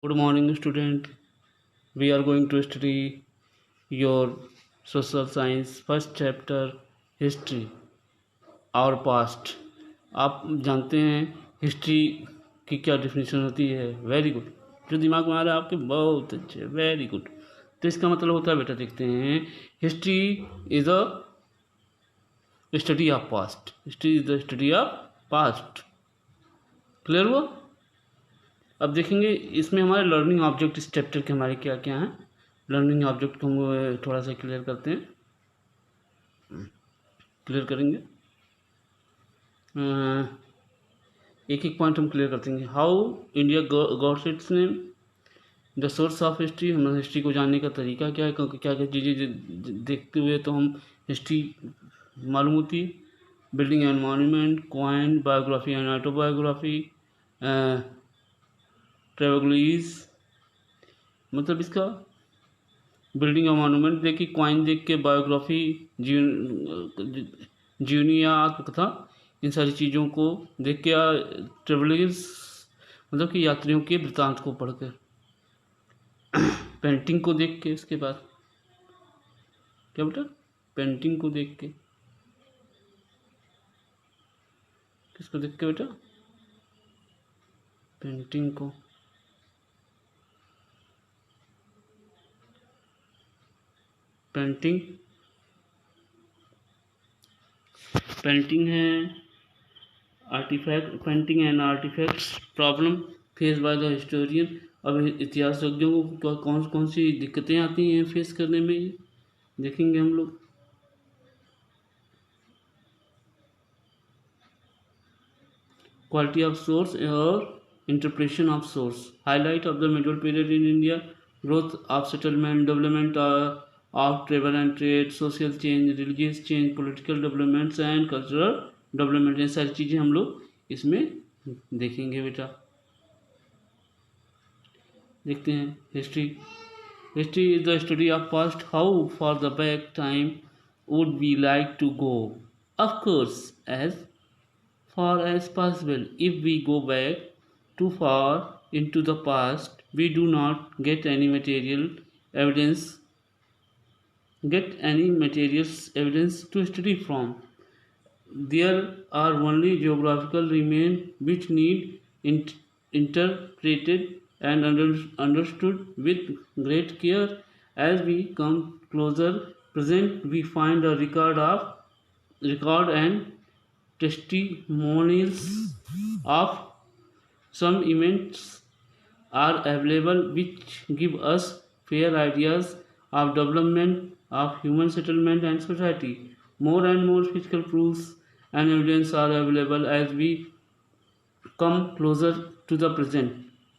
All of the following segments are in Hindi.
Good morning, student. We are going to study your social science first chapter history और पास्ट। आप जानते हैं हिस्ट्री की क्या डिफिनेशन होती है? Very good. जो दिमाग में आ रहा है आपके, बहुत अच्छे, वेरी गुड। तो इसका मतलब होता है बेटा, देखते हैं, history is a study of past. History is the study of past. Clear हुआ? अब देखेंगे इसमें हमारे लर्निंग ऑब्जेक्ट इस चैप्टर के हमारे क्या क्या हैं। लर्निंग ऑब्जेक्ट को हम थोड़ा सा क्लियर करते हैं, क्लियर करेंगे। एक एक पॉइंट हम क्लियर करते हैं। How India gots it's name, the source of history. हमें हिस्ट्री को जानने का तरीका क्या है, क्योंकि क्या क्या चीज़ें देखते हुए तो हम हिस्ट्री मालूम होती है। Building and monument, coin, biography and autobiography, ट्रेवलिस। मतलब इसका बिल्डिंग और मॉन्यूमेंट देख के, क्वाइन देख के, बायोग्राफी, जीवनिया, आत्मकथा, इन सारी चीज़ों को देख के, ट्रेवलर्स मतलब कि यात्रियों के वृत्तांत को पढ़कर, पेंटिंग को देख के, इसके बाद क्या बेटा, पेंटिंग को देख के, किसको देख के बेटा, पेंटिंग को, पेंटिंग है artifact, painting and artifacts problem face by the historian. अब इतिहासज्ञों को कौन कौन सी दिक्कतें आती हैं फेस करने में, देखेंगे हम लोग। क्वालिटी ऑफ सोर्स और interpretation of source, highlight of the middle period in India, growth of settlement, development of travel and trade, social change, religious change, political developments and cultural development. ये सारी चीज़ें हम लोग इसमें देखेंगे बेटा। देखते हैं history. History is the study of past. How far the back time would we like to go? Of course as far as possible. If we go back too far into the past, we do not get any material evidence to study from. There are only geographical remains which need interpreted and understood with great care. As we come closer present, we find a record and testimonials of some events are available which give us fair ideas of development of human settlement and society. More and more physical proofs and evidence are available as we come closer to the present.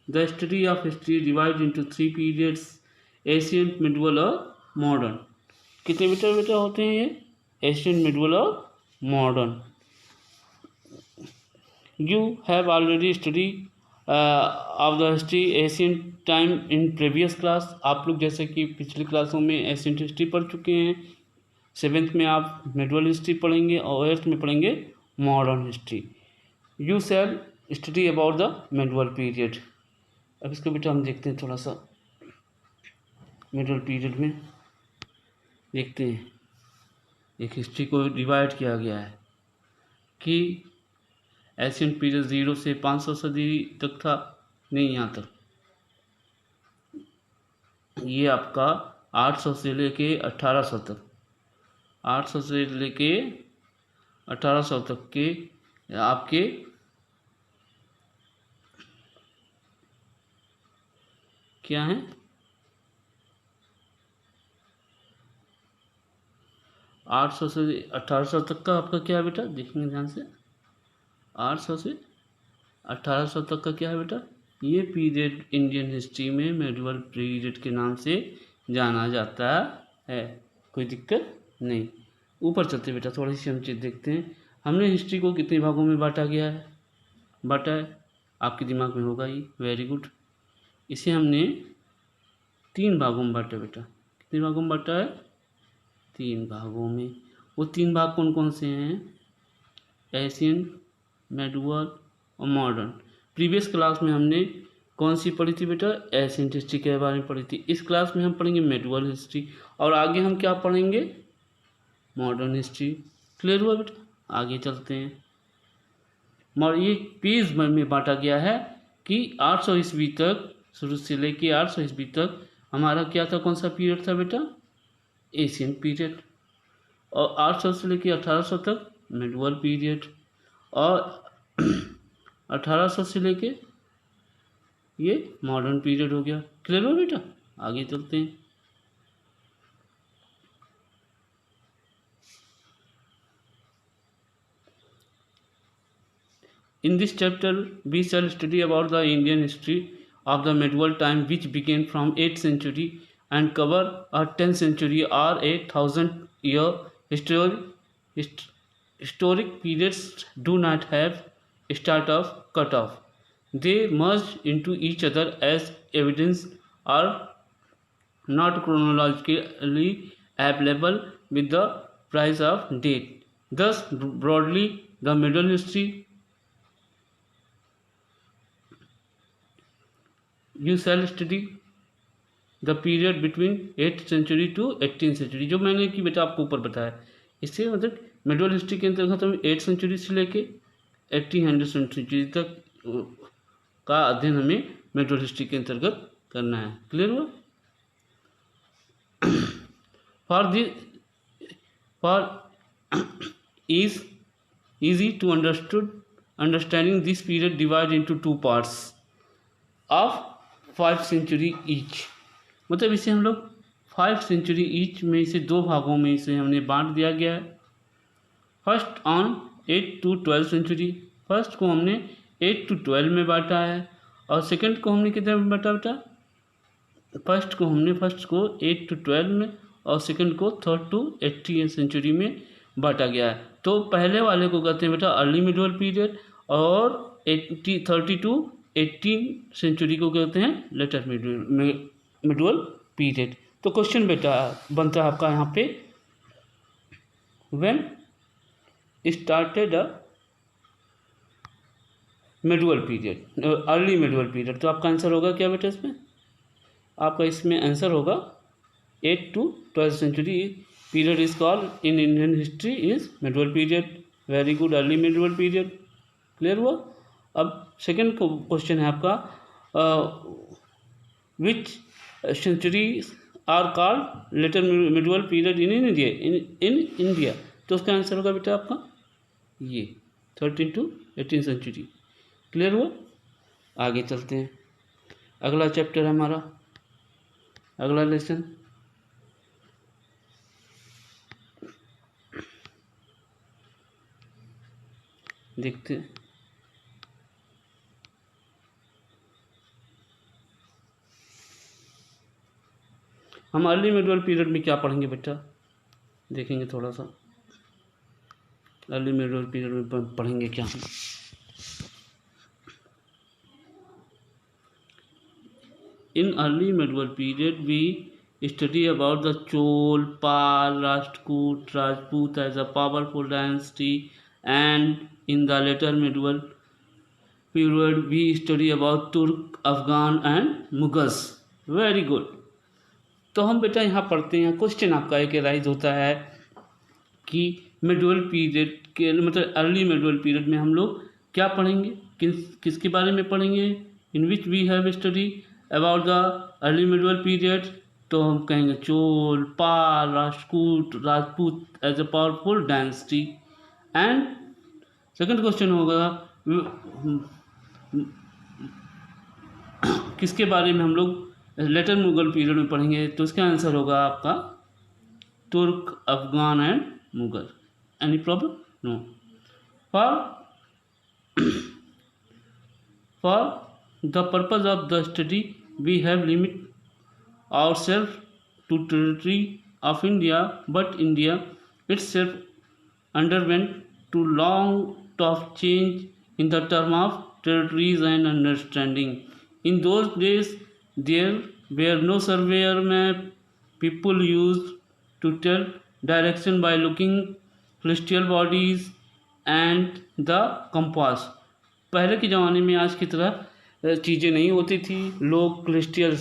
The study of history divides into three periods: ancient, medieval और modern. कितने बेटा होते हैं ये? एशियन, मिडवल और modern. You have already studied of the history ancient time in previous class. आप लोग जैसे कि पिछली क्लासों में एशियंट हिस्ट्री पढ़ चुके हैं। 7th में आप मिडवल हिस्ट्री पढ़ेंगे और 8th में पढ़ेंगे modern history. You shall study about the medieval period. अब इसको बेटा हम देखते हैं थोड़ा सा। मिडवल पीरियड में देखते हैं, एक हिस्ट्री को डिवाइड किया गया है कि एशियन पीरियड 0 से 500 सदी तक था, नहीं यहाँ तक, ये आपका 800 से लेके 1800 तक, 800 से लेके 1800 तक के आपके क्या हैं, 800 से 1800 तक का आपका क्या है बेटा, देखेंगे ध्यान से। 800 से 1800 तक का क्या है बेटा, ये पीरियड इंडियन हिस्ट्री में मेडिवल पीरियड के नाम से जाना जाता है। कोई दिक्कत नहीं। ऊपर चलते बेटा, थोड़ी सी हम चीज़ देखते हैं। हमने हिस्ट्री को कितने भागों में बांटा है, आपके दिमाग में होगा ही, वेरी गुड। इसे हमने 3 भागों में बांटा बेटा। कितने भागों में बांटा है? 3 भागों में। वो 3 भाग कौन कौन से हैं? एशियन, मेडिवल और मॉडर्न। प्रीवियस क्लास में हमने कौन सी पढ़ी थी बेटा? एशियंट हिस्ट्री के बारे में पढ़ी थी। इस क्लास में हम पढ़ेंगे मेडुअल हिस्ट्री, और आगे हम क्या पढ़ेंगे? Modern history. क्लियर हुआ बेटा? आगे चलते हैं। ये पेज में बांटा गया है कि 800 ईस्वी तक, शुरू से लेके 800 ईस्वी तक हमारा क्या था, कौन सा पीरियड था बेटा? Asian period. और 800 से लेके 1800 तक मेडुअल पीरियड, और 1800 से लेके ये मॉडर्न पीरियड हो गया। क्लियर हो बेटा? आगे चलते हैं। In this chapter, we shall study about the Indian history of the medieval time, which began from 8th century and cover a 10th century or a 1000-year historic periods do not have start of cut off. They merge into each other as evidence are not chronologically available with the price of date. Thus, broadly, the middle history you shall study the period between 8th century to 18th century, जो मैंने कि बेटा आपको ऊपर बताया। इससे मतलब मिडल हिस्ट्री के अंतर्गत हम 8th सेंचुरी से लेके 1800 सेंचुरी तक का अध्ययन हमें मिडल हिस्ट्री के अंतर्गत करना है। क्लियर हुआ? for is easy to understanding this period divided into two parts of 5 century each. मतलब इसे हम लोग 5 सेंचुरी ईच में इसे दो भागों में इसे हमने बांट दिया गया है। First on 8 to 12 century, first को हमने 8 to 12 में बांटा है, और सेकंड को हमने कितने में बांटा बेटा? फर्स्ट को 8 to 12 में, और सेकंड को 3rd to 80th सेंचुरी में बांटा गया है। तो पहले वाले को कहते हैं बेटा अर्ली मिडल पीरियड, और 30 to 18 सेंचुरी को कहते हैं लेटर मिडल पीरियड। तो क्वेश्चन बेटा बनता है आपका यहाँ पे, when started a middle period, early middle period. तो आपका आंसर होगा क्या बेटा इसमें? आपका इसमें आंसर होगा 8 to 12 century period is called in Indian history is middle period. Very good, early middle period. Clear हुआ? अब सेकंड क्वेश्चन है आपका, which century are called later middle period in India. तो उसका आंसर होगा बेटा आपका ये 13 to 18 सेंचुरी। क्लियर हुआ? आगे चलते हैं। अगला चैप्टर है हमारा, अगला लेसन देखते हैं। हम अर्ली मिडल पीरियड में क्या पढ़ेंगे बेटा? देखेंगे थोड़ा सा अर्ली मिडल पीरियड में पढ़ेंगे क्या हम। In early middle period we study about the Chola, Pala, Rajput as a powerful dynasty, and in the later middle period we study about Turk, Afghan and Mughals. Very good. तो हम बेटा यहाँ पढ़ते हैं, क्वेश्चन आपका एक राइज होता है कि मिडल पीरियड के मतलब अर्ली मिडल पीरियड में हम लोग क्या पढ़ेंगे, किसके बारे में पढ़ेंगे? In which we have study about the early middle period. तो हम कहेंगे Chola, Pala, Rajput as a powerful dynasty. And second question होगा किसके बारे में हम लोग लेटर मुगल पीरियड में पढ़ेंगे। तो इसका आंसर होगा आपका Turk, Afghan and Mughal. Any problem? No. For the purpose of the study we have limit ourselves to territory of India, but India itself underwent too long of change in the term of territories and understanding. In those days, there were no surveyor map. People used to tell direction by looking celestial bodies and the compass. पहले के ज़माने में आज की तरह चीज़ें नहीं होती थी। लोग क्रिस्टियल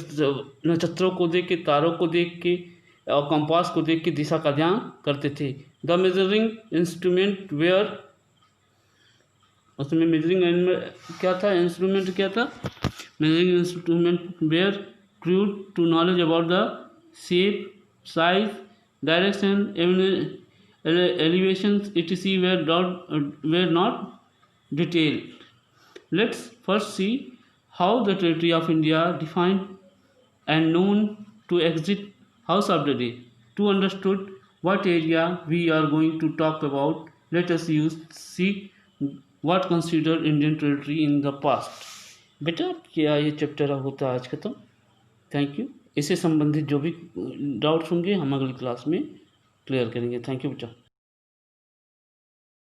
नक्षत्रों को देख के, तारों को देख के और कंपास को देख के दिशा का ध्यान करते थे। द मेजरिंग इंस्ट्रूमेंट वेयर, उसमें मेजरिंग क्या था, इंस्ट्रूमेंट क्या था, measuring instrument were crude to knowledge about the shape, size, direction, elevations etc were not detailed. Let's first see how the territory of India defined and known to exit House of the Day. To understood what area we are going to talk about, let us see what considered Indian territory in the past. बेटा क्या ये चैप्टर होता है आज खत्म। Thank you. इससे संबंधित जो भी डाउट्स होंगे हम अगली क्लास में क्लियर करेंगे। थैंक यू बेटा।